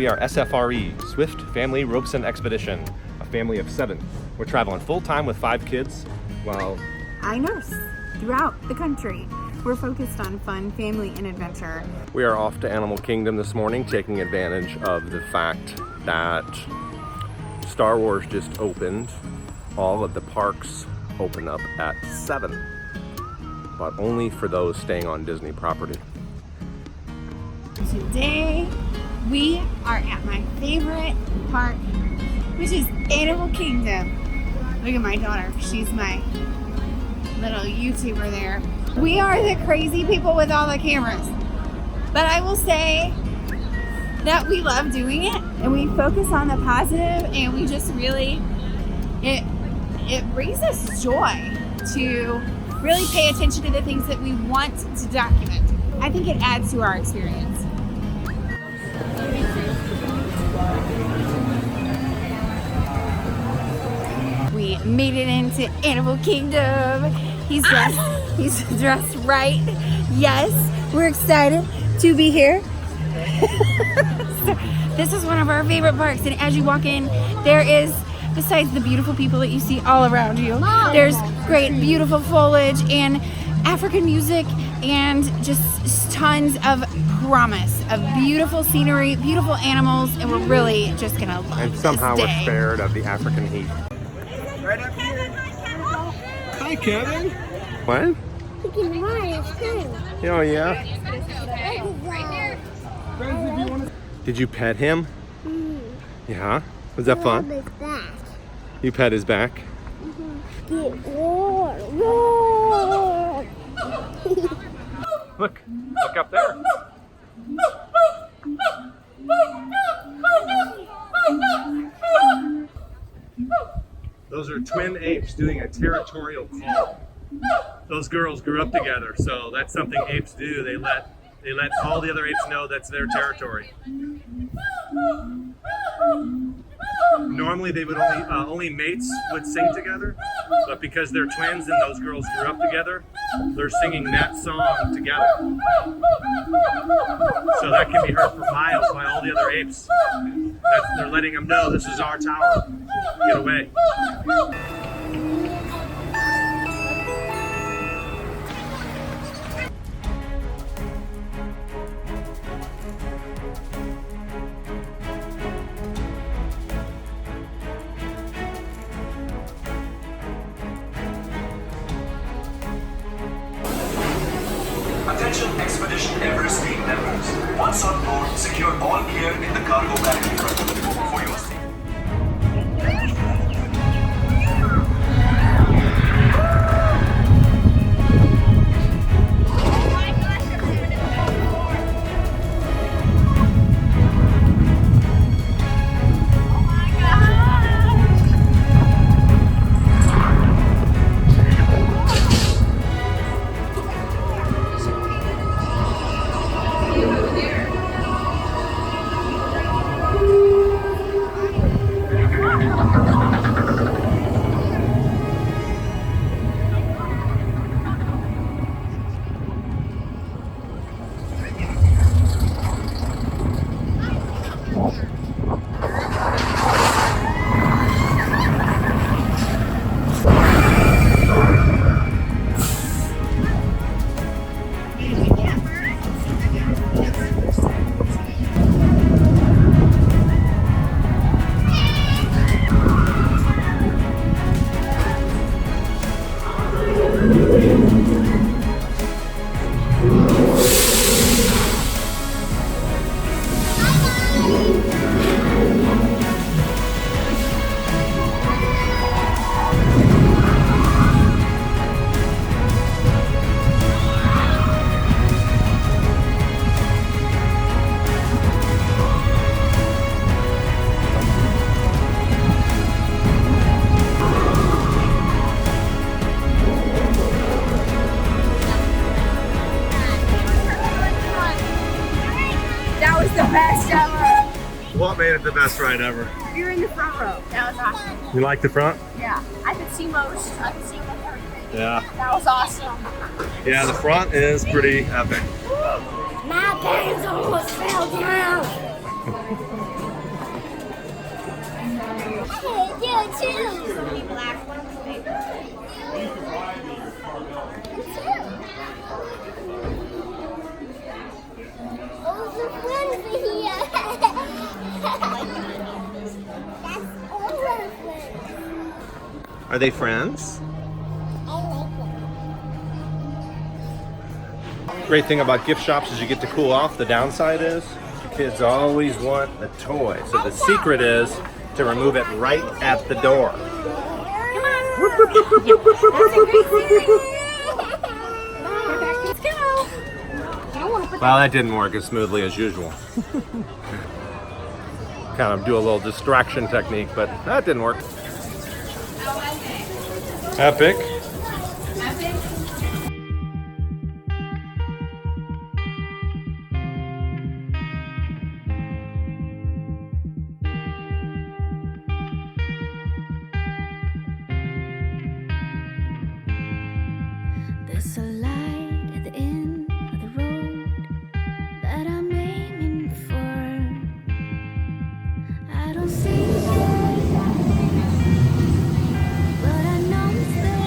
are SFRE, Swift Family Ropes and Expedition, a family of 7. We're traveling full-time with 5 kids while I nurse throughout the country. We're focused on fun, family, and adventure. we are off to Animal Kingdom this morning, taking advantage of the fact that Star Wars just opened. All of the parks open up at 7, but only for those staying on Disney property. Today, we are at my favorite park, which is Animal Kingdom. Look at my daughter. She's my little YouTuber there. We are the crazy people with all the cameras. But I will say that we love doing it, and we focus on the positive, and we just really, it brings us joy to really pay attention to the things that we want to document. I think it adds to our experience. We made it into Animal Kingdom. He's dressed right. Yes, we're excited to be here. So, this is one of our favorite parks, and as you walk in, there is, besides the beautiful people that you see all around you, there's great, beautiful foliage and African music and just tons of promise of beautiful scenery, beautiful animals, and we're really just gonna love And somehow this we're day. spared of the African heat. Right up here. Hi, Kevin. What? You can ride too. Oh, yeah. Did you pet him? Yeah. Was that fun? Back. You pet his back? Get roar, roar. Look up there. Those are twin apes doing a territorial call. Those girls grew up together, so that's something apes do. They let all the other apes know that's their territory. Normally they would only mates would sing together, but because they're twins and those girls grew up together, they're singing that song together. So that can be heard for miles by all the other apes. They're letting them know this is our tower. Get away. Attention Expedition Everest team members. Once on board, secure all gear in the cargo bag in front of you. For your safety. That was the best ever. What made it the best ride ever? You're in the front row. That was awesome. You like the front? Yeah, I could see most. I could see everything. Yeah. That was awesome. Yeah, the front is pretty epic. My pants almost fell down. You too. Oh, the friends are here. That's all our friends. Are they friends? I like them. Great thing about gift shops is you get to cool off. The downside is the kids always want a toy. So the secret is to remove it right at the door. Let's go. Well, that didn't work as smoothly as usual. Kind of do a little distraction technique, but that didn't work. Epic. There's a light at the end of the road that I'm aiming for. I don't see it, but I know it's there.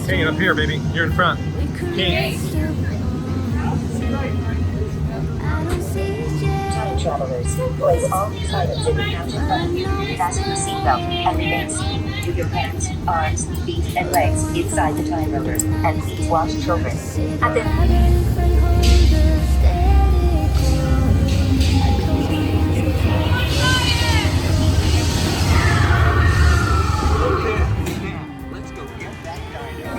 Hanging up here, baby. You're in front. We could still go. I don't see it yet, Travelers, place all items in the counter front. Fasten your seatbelt and remain seated. Do your hands, arms, feet, and legs inside the time rover. And please watch children. At the Let's go get that dino.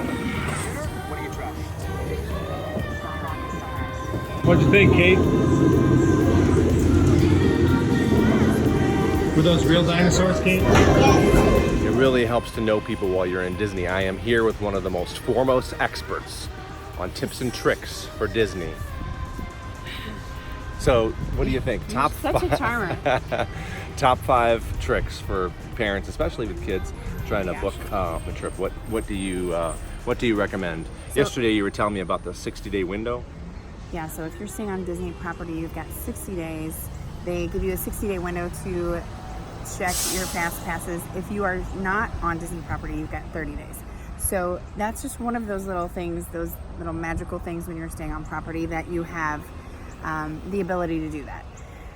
What are you tracking? What'd you think, Kate? Were those real dinosaurs, Kate? Yes. It really helps to know people while you're in Disney. I am here with one of the most foremost experts on tips and tricks for Disney. So, what do you think? Such a charmer. Top 5 tricks for parents, especially with kids trying to book a trip. What do you recommend? Yesterday you were telling me about the 60-day window. Yeah, so if you're staying on Disney property, you've got 60 days. They give you a 60-day window to check your fast passes. If you are not on Disney property, you've got 30 days. So that's just one of those little things, those little magical things when you're staying on property that you have the ability to do that.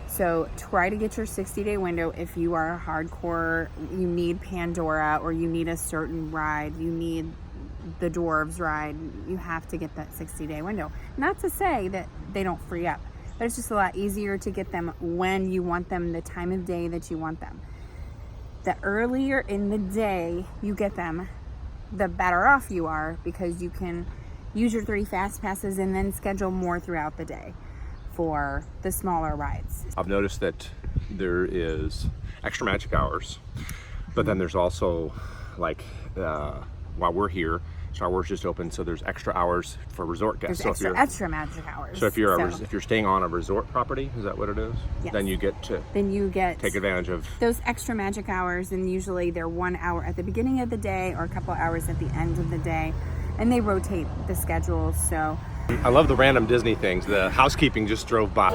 So try to get your 60-day window. If you are hardcore, you need Pandora or you need a certain ride, you need the Dwarves ride, you have to get that 60-day window. Not to say that they don't free up, but it's just a lot easier to get them when you want them, the time of day that you want them. The earlier in the day you get them, the better off you are, because you can use your 3 fast passes and then schedule more throughout the day for the smaller rides. I've noticed that there is extra magic hours, but then there's also, like, while we're here, Star Wars just opened, so there's extra hours for resort guests. There's So extra magic hours. if you're staying on a resort property, is that what it is? Yes. Then you get to take advantage of those extra magic hours, and usually they're 1 hour at the beginning of the day or a couple hours at the end of the day, and they rotate the schedules. So I love the random Disney things. The housekeeping just drove by.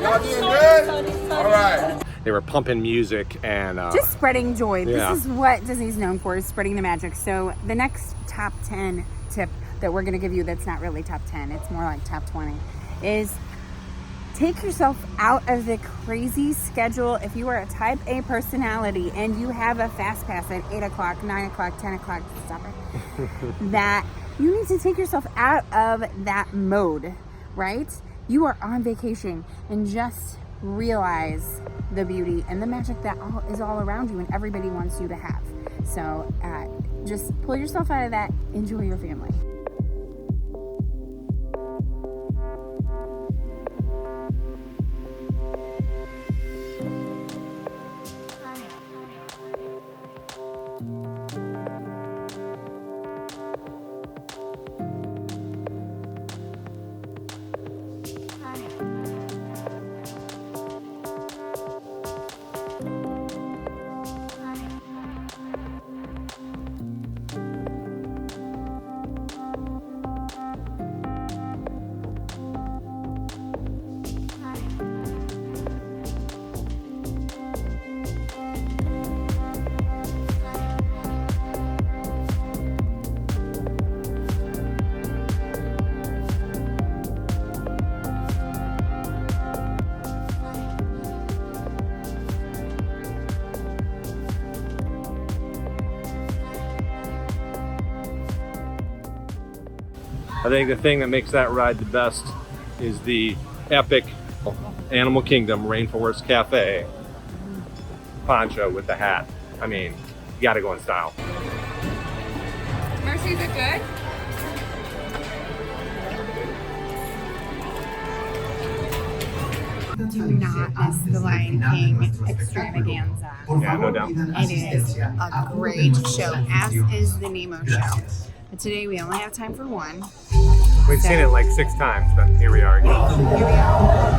Y'all doing good? All right. They were pumping music and just spreading joy. Yeah. This is what Disney's known for, is spreading the magic. So the next top 10 tip that we're going to give you, that's not really top 10, it's more like top 20, is take yourself out of the crazy schedule. If you are a type A personality and you have a fast pass at 8 o'clock, 9 o'clock, 10 o'clock, stop it, that you need to take yourself out of that mode, right? You are on vacation, and just realize the beauty and the magic that is all around you and everybody wants you to have. So just pull yourself out of that, enjoy your family. I think the thing that makes that ride the best is the epic Animal Kingdom Rainforest Cafe poncho with the hat. I mean, you gotta go in style. Mercy, is it good? Do not miss the Lion King extravaganza. Yeah, no doubt. It is a great show, as is the Nemo show. But today we only have time for one. We've seen it like 6 times, but here we are again. Here we are.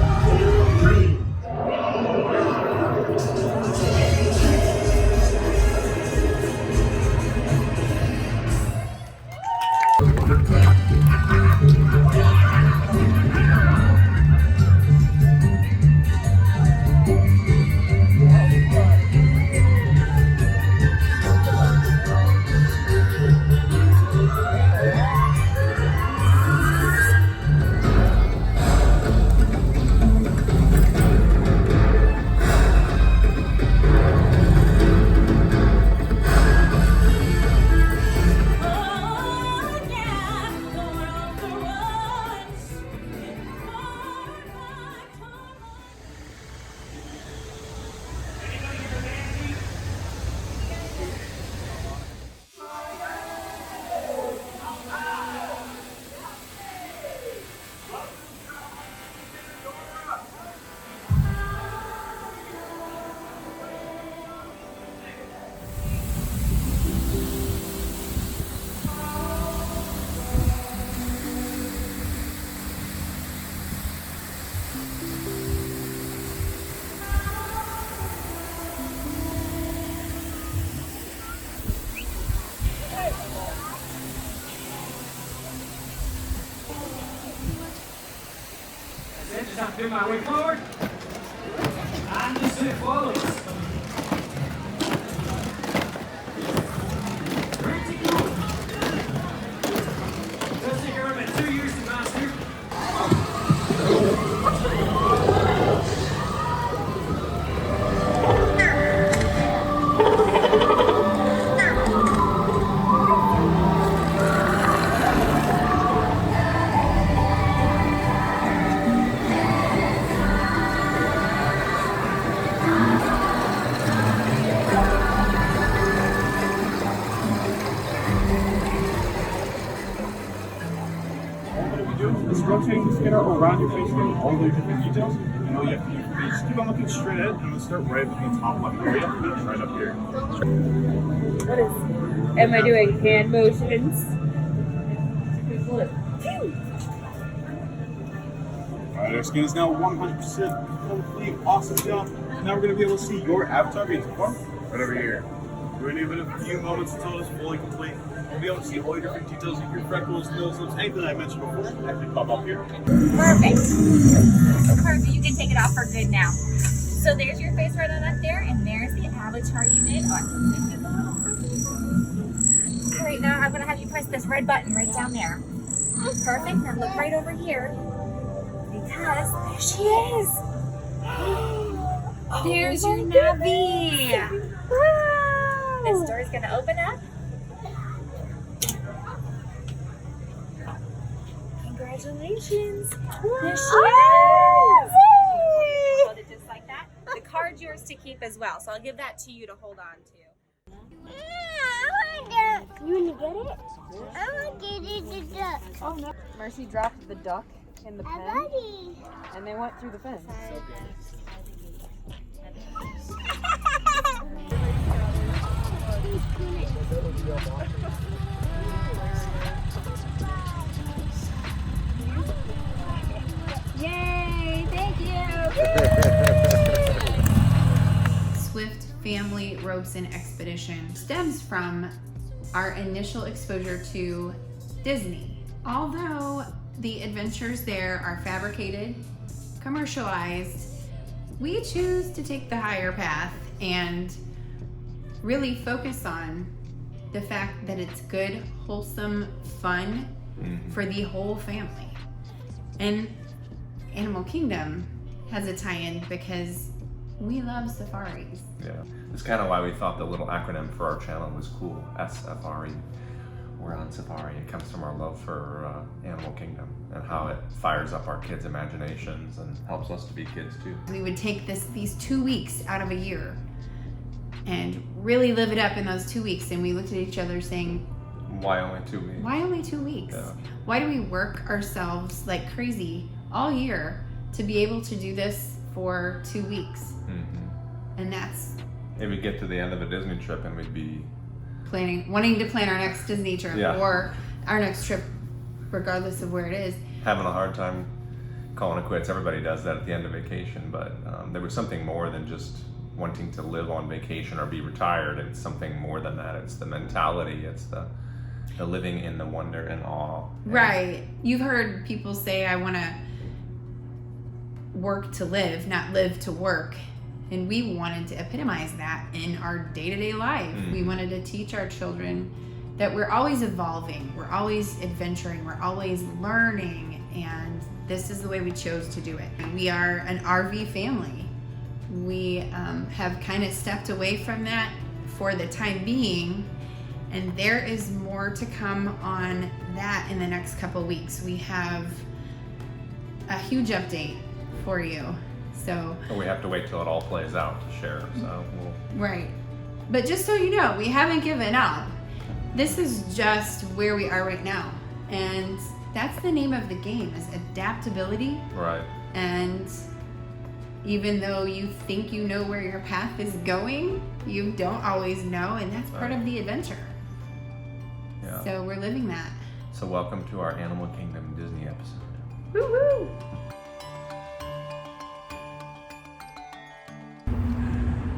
Spin my way forward, and just sit forward. Ready to go. Does take around about 2 years to master. Just rotating the scanner around your face, getting all the different details. And all you have to do is just keep on looking straight ahead. I'm going to start right at the top left area, right up here. What is? Am I doing hand motions? Alright, our skin is now 100% complete. Awesome job. Now we're going to be able to see your avatar being performed right over here. We're going to give it a few moments until it's fully complete. We'll be able to see all your different details like your freckles, nose lips, anything that I mentioned before. Actually pop up here. Perfect. Perfect. You can take it off for good now. So there's your face right on up there, and there's the avatar you made. All right, now I'm going to have you press this red button right down there. Perfect. Now look right over here. Because there she is. There's your Navi. This door is going to open up. Congratulations. There she is. Hold it just like that. The card's yours to keep as well, so I'll give that to you to hold on to. You want to get it? I want to get it, the duck. Oh no. Mercy dropped the duck in the pen, and they went through the fence. Yay! Thank you! Swift Family Ropes and Expedition stems from our initial exposure to Disney. Although the adventures there are fabricated, commercialized, we choose to take the higher path and really focus on the fact that it's good, wholesome fun for the whole family. And Animal Kingdom has a tie-in because we love safaris. Yeah, that's kind of why we thought the little acronym for our channel was cool, SFRE. we're on safari. It comes from our love for Animal Kingdom and how it fires up our kids' imaginations and helps us to be kids too. We would take these 2 weeks out of a year and really live it up in those 2 weeks. And we looked at each other saying, why only 2 weeks? Why only 2 weeks? Yeah. Why do we work ourselves like crazy all year to be able to do this for 2 weeks? Mm-hmm. And that's... And we'd get to the end of a Disney trip and we'd be... wanting to plan our next Disney trip or our next trip, regardless of where it is. Having a hard time calling it quits. Everybody does that at the end of vacation, but there was something more than just wanting to live on vacation or be retired. It's something more than that. It's the mentality. It's the living in the wonder and awe. Right. You've heard people say, I want to work to live, not live to work. And we wanted to epitomize that in our day-to-day life. We wanted to teach our children that we're always evolving, we're always adventuring, we're always learning, and this is the way we chose to do it. We are an RV family. We have kind of stepped away from that for the time being, and there is more to come on that in the next couple weeks. We have a huge update for you. So we have to wait till it all plays out to share. So right. But just so you know, we haven't given up. This is just where we are right now. And that's the name of the game, is adaptability. Right. And even though you think you know where your path is going, you don't always know, and that's part of the adventure. Yeah. So we're living that. So welcome to our Animal Kingdom Disney episode. Woo-hoo!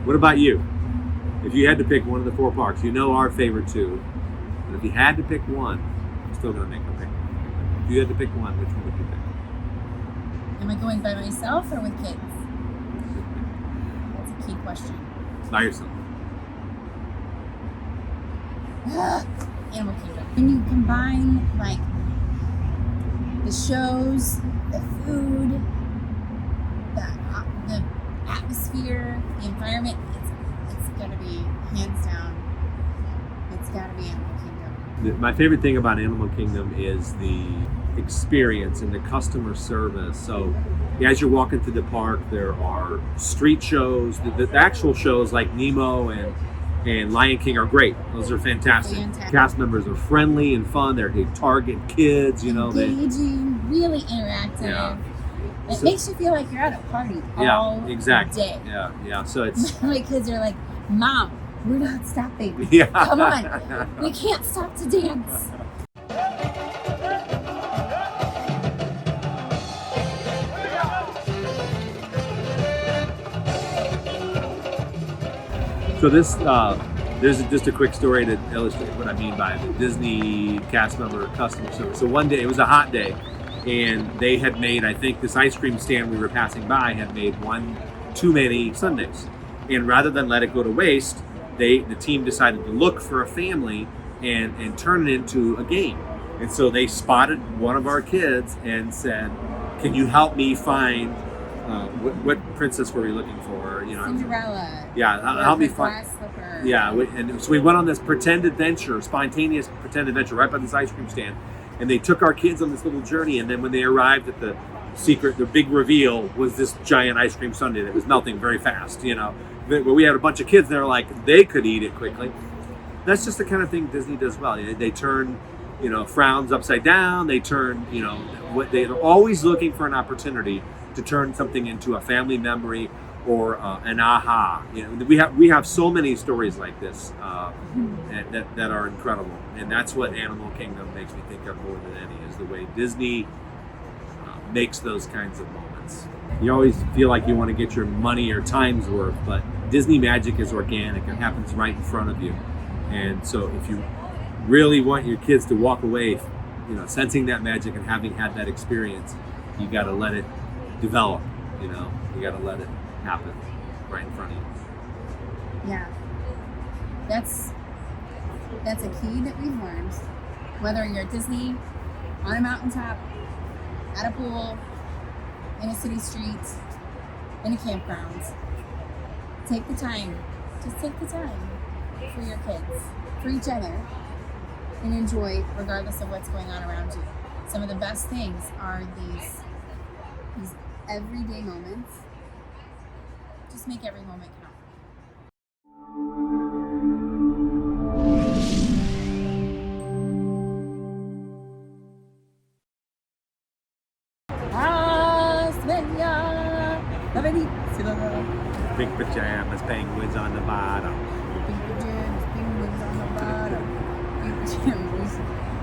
What about you? If you had to pick one of the 4 parks, you know our favorite 2, but if you had to pick one, I'm still gonna make a pick. If you had to pick one, which one would you pick? Am I going by myself or with kids? That's a key question. By yourself. Animal Kingdom. When you combine like the shows, the food, the atmosphere, the environment, it's gotta be hands down. It's gotta be Animal Kingdom. My favorite thing about Animal Kingdom is the experience and the customer service. So as you're walking through the park, there are street shows. The actual shows like Nemo and Lion King are great. Those are fantastic. Cast members are friendly and fun. They target kids, Engaging, really interactive. Yeah. It makes you feel like you're at a party all day. Yeah. So it's my kids are like, Mom, we're not stopping. Yeah. Come on, we can't stop to dance. So this, there's just a quick story to illustrate what I mean by the Disney cast member customer service. So one day, it was a hot day, and they had made, I think this ice cream stand we were passing by had made one too many sundaes. And rather than let it go to waste, the team decided to look for a family and turn it into a game. And so they spotted one of our kids and said, can you help me find, what princess were we looking for? Cinderella. Yeah, help me find. Yeah, and so we went on this spontaneous pretend adventure right by this ice cream stand. And they took our kids on this little journey, and then when they arrived at the big reveal was this giant ice cream sundae that was melting very fast, But we had a bunch of kids, and they're like, they could eat it quickly. That's just the kind of thing Disney does well. They turn, frowns upside down. They turn, they're always looking for an opportunity to turn something into a family memory or an aha. We have so many stories like this that are incredible, and that's what Animal Kingdom makes me think of more than any, is the way Disney makes those kinds of moments. You always feel like you want to get your money or time's worth, but Disney magic is organic. It happens right in front of you. And so if you really want your kids to walk away, sensing that magic and having had that experience, you got to let it develop, you got to let it happen right in front of you. Yeah. That's a key that we've learned. Whether you're at Disney, on a mountaintop, at a pool, in a city street, in a campground, take the time. Just take the time for your kids, for each other. and enjoy regardless of what's going on around you. Some of the best things are these everyday moments. Just make every moment count. Big pajamas, penguins on the bottom. Pink pajamas, penguins on the bottom. Pink pajamas.